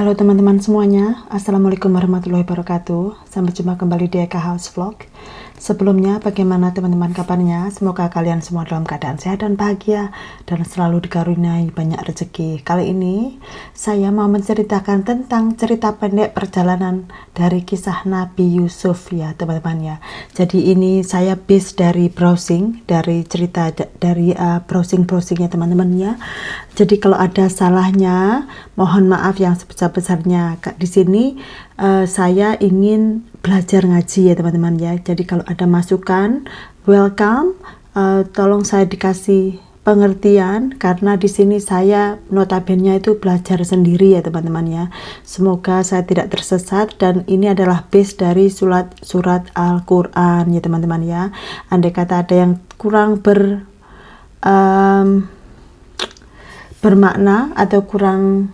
Halo teman-teman semuanya, Assalamualaikum warahmatullahi wabarakatuh. Sampai jumpa kembali di Eka House Vlog. Sebelumnya, bagaimana teman-teman kabarnya? Semoga kalian semua dalam keadaan sehat dan bahagia dan selalu dikaruniai banyak rezeki. Kali ini, saya mau menceritakan tentang cerita pendek perjalanan dari kisah Nabi Yusuf ya teman-teman ya. Jadi ini saya base dari browsing, dari cerita dari browsing-browsingnya teman-teman ya. Jadi kalau ada salahnya, mohon maaf yang sebesar-besarnya. Di sini saya ingin belajar ngaji ya teman-teman ya. Jadi kalau ada masukan, welcome. Tolong saya dikasih pengertian karena di sini saya notabene itu belajar sendiri ya teman-teman ya. Semoga saya tidak tersesat dan ini adalah base dari surat Al-Quran ya teman-teman ya. Andai kata ada yang kurang bermakna atau kurang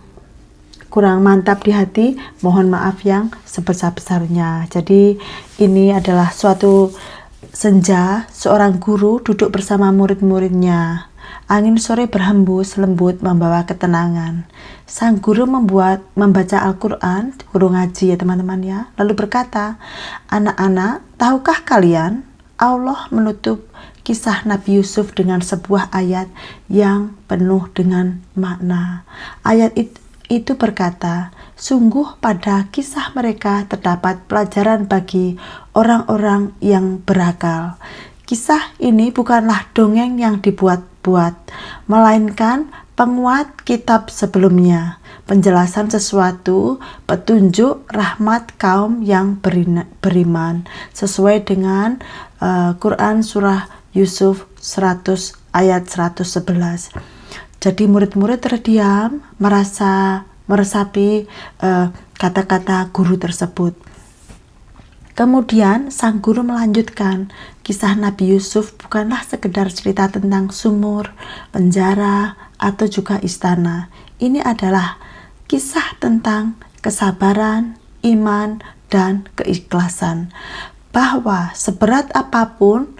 mantap di hati, mohon maaf yang sebesar-besarnya. Jadi ini adalah suatu senja, seorang guru duduk bersama murid-muridnya. Angin sore berhembus lembut membawa ketenangan. Sang guru membaca Al-Quran, guru ngaji ya teman-teman ya, lalu berkata, "Anak-anak, tahukah kalian Allah menutup kisah Nabi Yusuf dengan sebuah ayat yang penuh dengan makna. Ayat itu berkata, sungguh pada kisah mereka terdapat pelajaran bagi orang-orang yang berakal. Kisah ini bukanlah dongeng yang dibuat-buat, melainkan penguat kitab sebelumnya, penjelasan sesuatu, petunjuk rahmat kaum yang beriman, sesuai dengan Quran Surah Yusuf 100 ayat 111. Jadi murid-murid terdiam, meresapi kata-kata guru tersebut. Kemudian sang guru melanjutkan, kisah Nabi Yusuf bukanlah sekedar cerita tentang sumur, penjara, atau juga istana. Ini adalah kisah tentang kesabaran, iman, dan keikhlasan. Bahwa seberat apapun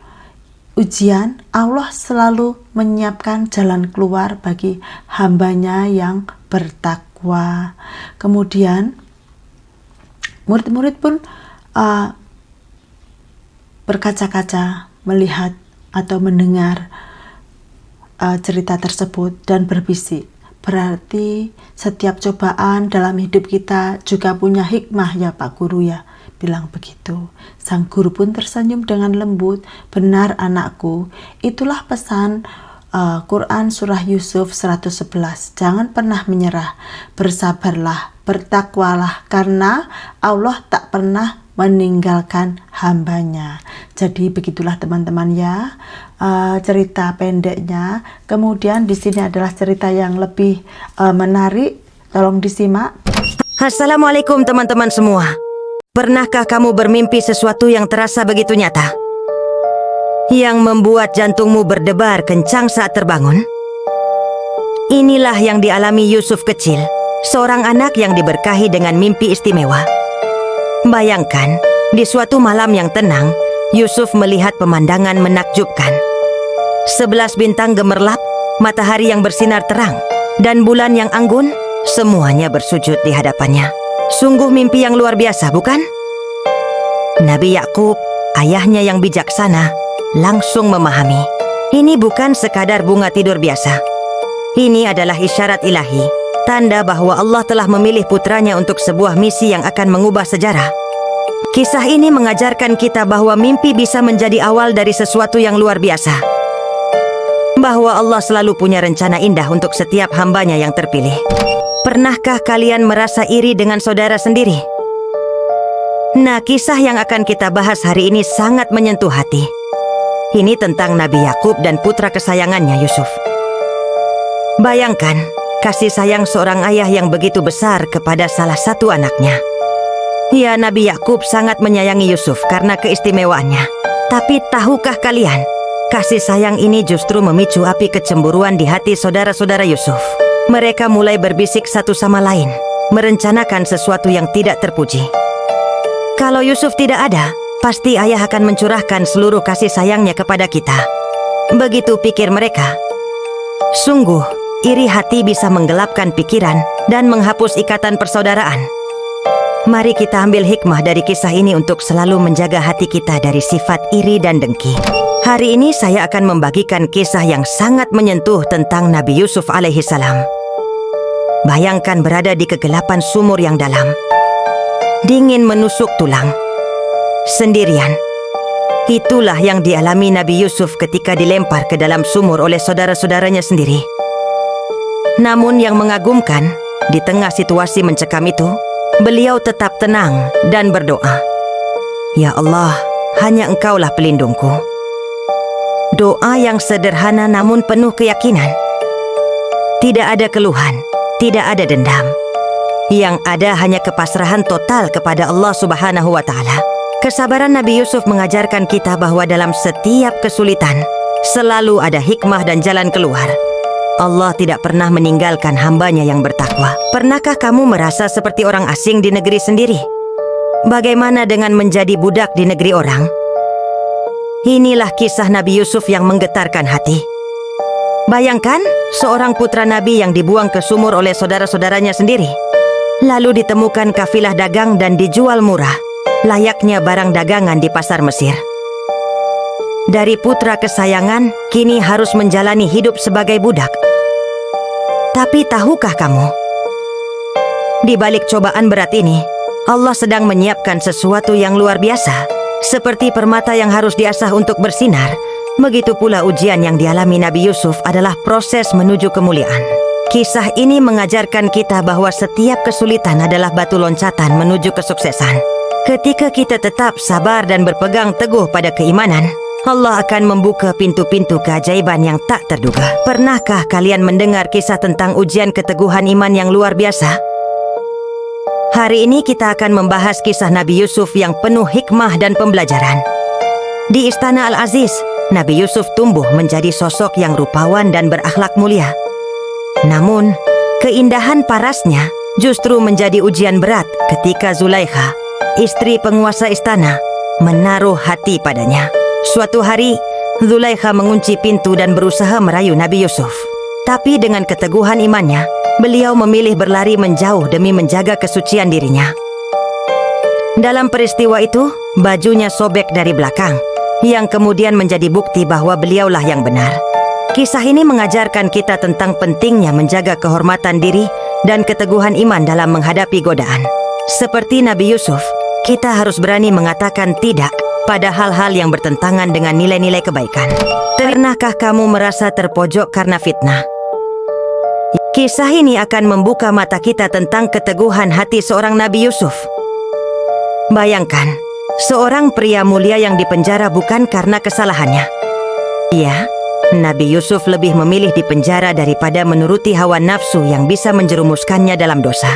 ujian, Allah selalu menyiapkan jalan keluar bagi hambanya yang bertakwa. Kemudian murid-murid pun berkaca-kaca melihat atau mendengar cerita tersebut dan berbisik, berarti setiap cobaan dalam hidup kita juga punya hikmah ya Pak Guru ya, bilang begitu. Sang guru pun tersenyum dengan lembut, benar anakku, itulah pesan Quran Surah Yusuf 111. Jangan pernah menyerah, bersabarlah, bertakwalah, karena Allah tak pernah meninggalkan hambanya. Jadi begitulah teman-teman ya, cerita pendeknya. Kemudian di sini adalah cerita yang lebih menarik, tolong disimak. Assalamualaikum teman-teman semua. Pernahkah kamu bermimpi sesuatu yang terasa begitu nyata? Yang membuat jantungmu berdebar kencang saat terbangun? Inilah yang dialami Yusuf kecil, seorang anak yang diberkahi dengan mimpi istimewa. Bayangkan, di suatu malam yang tenang, Yusuf melihat pemandangan menakjubkan. 11 bintang gemerlap, matahari yang bersinar terang, dan bulan yang anggun, semuanya bersujud di hadapannya. Sungguh mimpi yang luar biasa, bukan? Nabi Yakub, ayahnya yang bijaksana, langsung memahami. Ini bukan sekadar bunga tidur biasa. Ini adalah isyarat ilahi, tanda bahwa Allah telah memilih putranya untuk sebuah misi yang akan mengubah sejarah. Kisah ini mengajarkan kita bahwa mimpi bisa menjadi awal dari sesuatu yang luar biasa. Bahwa Allah selalu punya rencana indah untuk setiap hambanya yang terpilih. Pernahkah kalian merasa iri dengan saudara sendiri? Nah, kisah yang akan kita bahas hari ini sangat menyentuh hati. Ini tentang Nabi Yakub dan putra kesayangannya Yusuf. Bayangkan, kasih sayang seorang ayah yang begitu besar kepada salah satu anaknya. Ya, Nabi Yakub sangat menyayangi Yusuf karena keistimewaannya. Tapi tahukah kalian, kasih sayang ini justru memicu api kecemburuan di hati saudara-saudara Yusuf. Mereka mulai berbisik satu sama lain, merencanakan sesuatu yang tidak terpuji. Kalau Yusuf tidak ada, pasti ayah akan mencurahkan seluruh kasih sayangnya kepada kita. Begitu pikir mereka. Sungguh, iri hati bisa menggelapkan pikiran dan menghapus ikatan persaudaraan. Mari kita ambil hikmah dari kisah ini untuk selalu menjaga hati kita dari sifat iri dan dengki. Hari ini saya akan membagikan kisah yang sangat menyentuh tentang Nabi Yusuf alaihissalam. Bayangkan berada di kegelapan sumur yang dalam, dingin menusuk tulang, sendirian. Itulah yang dialami Nabi Yusuf ketika dilempar ke dalam sumur oleh saudara-saudaranya sendiri. Namun yang mengagumkan, di tengah situasi mencekam itu, beliau tetap tenang dan berdoa. Ya Allah, hanya Engkaulah pelindungku. Doa yang sederhana namun penuh keyakinan. Tidak ada keluhan, tidak ada dendam. Yang ada hanya kepasrahan total kepada Allah Subhanahu wa Ta'ala. Kesabaran Nabi Yusuf mengajarkan kita bahwa dalam setiap kesulitan selalu ada hikmah dan jalan keluar. Allah tidak pernah meninggalkan hambanya yang bertakwa. Pernahkah kamu merasa seperti orang asing di negeri sendiri? Bagaimana dengan menjadi budak di negeri orang? Inilah kisah Nabi Yusuf yang menggetarkan hati. Bayangkan seorang putra Nabi yang dibuang ke sumur oleh saudara-saudaranya sendiri. Lalu ditemukan kafilah dagang dan dijual murah, layaknya barang dagangan di pasar Mesir. Dari putra kesayangan, kini harus menjalani hidup sebagai budak. Tapi tahukah kamu, di balik cobaan berat ini, Allah sedang menyiapkan sesuatu yang luar biasa. Seperti permata yang harus diasah untuk bersinar, begitu pula ujian yang dialami Nabi Yusuf adalah proses menuju kemuliaan. Kisah ini mengajarkan kita bahwa setiap kesulitan adalah batu loncatan menuju kesuksesan. Ketika kita tetap sabar dan berpegang teguh pada keimanan, Allah akan membuka pintu-pintu keajaiban yang tak terduga. Pernahkah kalian mendengar kisah tentang ujian keteguhan iman yang luar biasa? Hari ini kita akan membahas kisah Nabi Yusuf yang penuh hikmah dan pembelajaran. Di Istana Al-Aziz, Nabi Yusuf tumbuh menjadi sosok yang rupawan dan berakhlak mulia. Namun, keindahan parasnya justru menjadi ujian berat ketika Zulaikha, istri penguasa istana, menaruh hati padanya. Suatu hari, Zulaikha mengunci pintu dan berusaha merayu Nabi Yusuf. Tapi dengan keteguhan imannya, beliau memilih berlari menjauh demi menjaga kesucian dirinya. Dalam peristiwa itu, bajunya sobek dari belakang, yang kemudian menjadi bukti bahwa beliaulah yang benar. Kisah ini mengajarkan kita tentang pentingnya menjaga kehormatan diri dan keteguhan iman dalam menghadapi godaan. Seperti Nabi Yusuf, kita harus berani mengatakan tidak pada hal-hal yang bertentangan dengan nilai-nilai kebaikan. Pernahkah kamu merasa terpojok karena fitnah? Kisah ini akan membuka mata kita tentang keteguhan hati seorang Nabi Yusuf. Bayangkan, seorang pria mulia yang dipenjara bukan karena kesalahannya. Ya, Nabi Yusuf lebih memilih dipenjara daripada menuruti hawa nafsu yang bisa menjerumuskannya dalam dosa.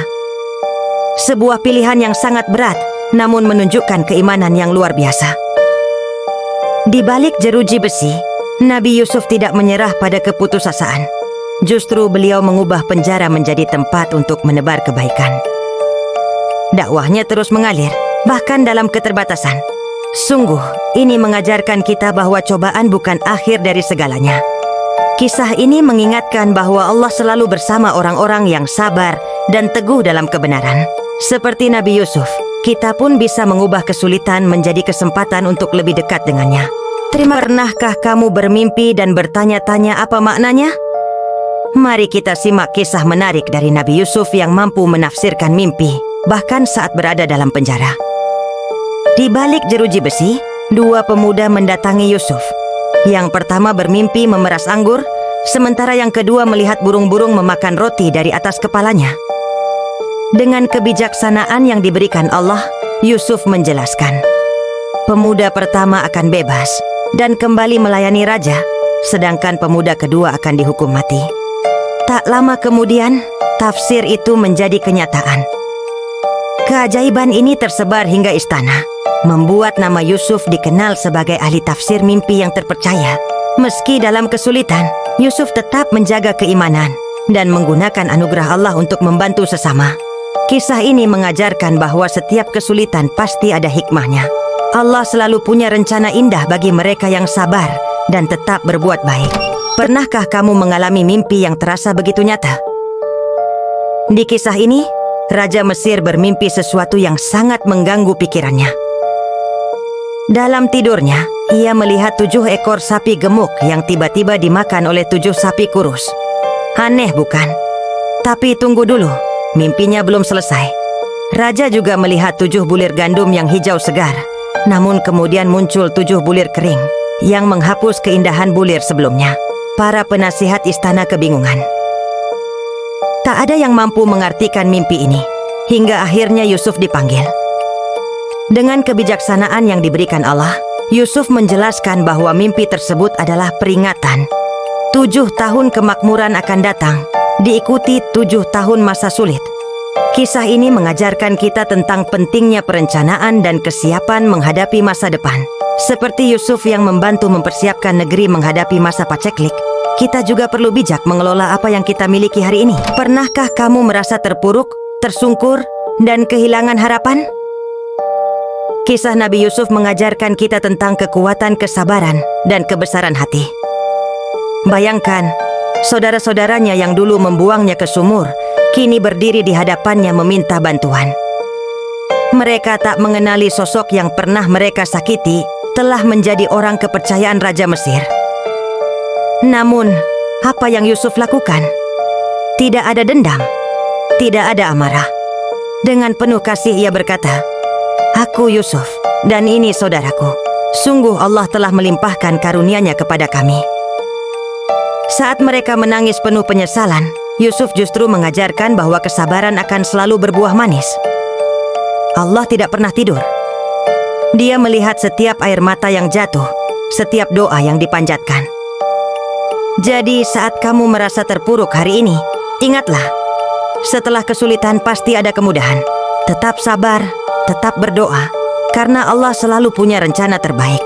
Sebuah pilihan yang sangat berat, namun menunjukkan keimanan yang luar biasa. Di balik jeruji besi, Nabi Yusuf tidak menyerah pada keputusasaan. Justru beliau mengubah penjara menjadi tempat untuk menebar kebaikan. Dakwahnya terus mengalir, bahkan dalam keterbatasan. Sungguh, ini mengajarkan kita bahwa cobaan bukan akhir dari segalanya. Kisah ini mengingatkan bahwa Allah selalu bersama orang-orang yang sabar dan teguh dalam kebenaran. Seperti Nabi Yusuf, kita pun bisa mengubah kesulitan menjadi kesempatan untuk lebih dekat dengannya. Pernahkah kamu bermimpi dan bertanya-tanya apa maknanya? Mari kita simak kisah menarik dari Nabi Yusuf yang mampu menafsirkan mimpi, bahkan saat berada dalam penjara. Di balik jeruji besi, dua pemuda mendatangi Yusuf. Yang pertama bermimpi memeras anggur, sementara yang kedua melihat burung-burung memakan roti dari atas kepalanya. Dengan kebijaksanaan yang diberikan Allah, Yusuf menjelaskan, pemuda pertama akan bebas dan kembali melayani raja, sedangkan pemuda kedua akan dihukum mati. Tak lama kemudian, tafsir itu menjadi kenyataan. Keajaiban ini tersebar hingga istana, membuat nama Yusuf dikenal sebagai ahli tafsir mimpi yang terpercaya. Meski dalam kesulitan, Yusuf tetap menjaga keimanan dan menggunakan anugerah Allah untuk membantu sesama. Kisah ini mengajarkan bahwa setiap kesulitan pasti ada hikmahnya. Allah selalu punya rencana indah bagi mereka yang sabar dan tetap berbuat baik. Pernahkah kamu mengalami mimpi yang terasa begitu nyata? Di kisah ini, Raja Mesir bermimpi sesuatu yang sangat mengganggu pikirannya. Dalam tidurnya, ia melihat 7 ekor sapi gemuk yang tiba-tiba dimakan oleh 7 sapi kurus. Aneh bukan? Tapi tunggu dulu, mimpinya belum selesai. Raja juga melihat 7 bulir gandum yang hijau segar. Namun kemudian muncul 7 bulir kering yang menghapus keindahan bulir sebelumnya. Para penasihat istana kebingungan. Tak ada yang mampu mengartikan mimpi ini, hingga akhirnya Yusuf dipanggil. Dengan kebijaksanaan yang diberikan Allah, Yusuf menjelaskan bahwa mimpi tersebut adalah peringatan. 7 tahun kemakmuran akan datang, diikuti 7 tahun masa sulit. Kisah ini mengajarkan kita tentang pentingnya perencanaan dan kesiapan menghadapi masa depan. Seperti Yusuf yang membantu mempersiapkan negeri menghadapi masa paceklik, kita juga perlu bijak mengelola apa yang kita miliki hari ini. Pernahkah kamu merasa terpuruk, tersungkur, dan kehilangan harapan? Kisah Nabi Yusuf mengajarkan kita tentang kekuatan kesabaran dan kebesaran hati. Bayangkan, saudara-saudaranya yang dulu membuangnya ke sumur, kini berdiri di hadapannya meminta bantuan. Mereka tak mengenali sosok yang pernah mereka sakiti, telah menjadi orang kepercayaan Raja Mesir. Namun, apa yang Yusuf lakukan? Tidak ada dendam, tidak ada amarah. Dengan penuh kasih ia berkata, "Aku Yusuf, dan ini saudaraku. Sungguh Allah telah melimpahkan karunia-Nya kepada kami." Saat mereka menangis penuh penyesalan, Yusuf justru mengajarkan bahwa kesabaran akan selalu berbuah manis. Allah tidak pernah tidur. Dia melihat setiap air mata yang jatuh, setiap doa yang dipanjatkan. Jadi saat kamu merasa terpuruk hari ini, ingatlah, setelah kesulitan pasti ada kemudahan. Tetap sabar, tetap berdoa, karena Allah selalu punya rencana terbaik.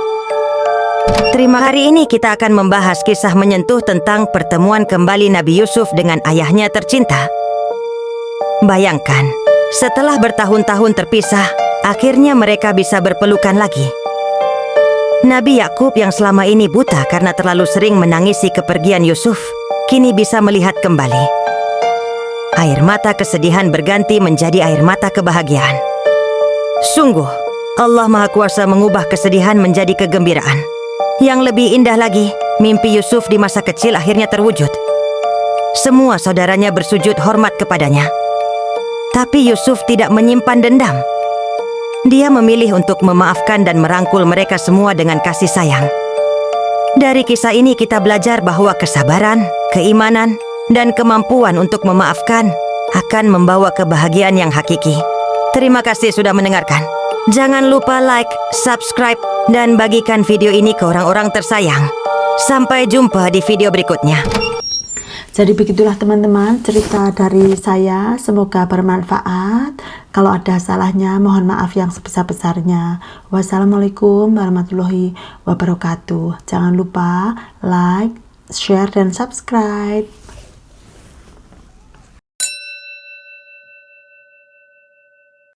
Hari ini kita akan membahas kisah menyentuh tentang pertemuan kembali Nabi Yusuf dengan ayahnya tercinta. Bayangkan, setelah bertahun-tahun terpisah, akhirnya mereka bisa berpelukan lagi. Nabi Yakub yang selama ini buta karena terlalu sering menangisi kepergian Yusuf, kini bisa melihat kembali. Air mata kesedihan berganti menjadi air mata kebahagiaan. Sungguh, Allah Maha Kuasa mengubah kesedihan menjadi kegembiraan. Yang lebih indah lagi, mimpi Yusuf di masa kecil akhirnya terwujud. Semua saudaranya bersujud hormat kepadanya. Tapi Yusuf tidak menyimpan dendam. Dia memilih untuk memaafkan dan merangkul mereka semua dengan kasih sayang. Dari kisah ini kita belajar bahwa kesabaran, keimanan, dan kemampuan untuk memaafkan akan membawa kebahagiaan yang hakiki. Terima kasih sudah mendengarkan. Jangan lupa like, subscribe, dan bagikan video ini ke orang-orang tersayang. Sampai jumpa di video berikutnya. Jadi begitulah teman-teman cerita dari saya, semoga bermanfaat. Kalau ada salahnya mohon maaf yang sebesar-besarnya. Wassalamualaikum warahmatullahi wabarakatuh. Jangan lupa like, share, dan subscribe.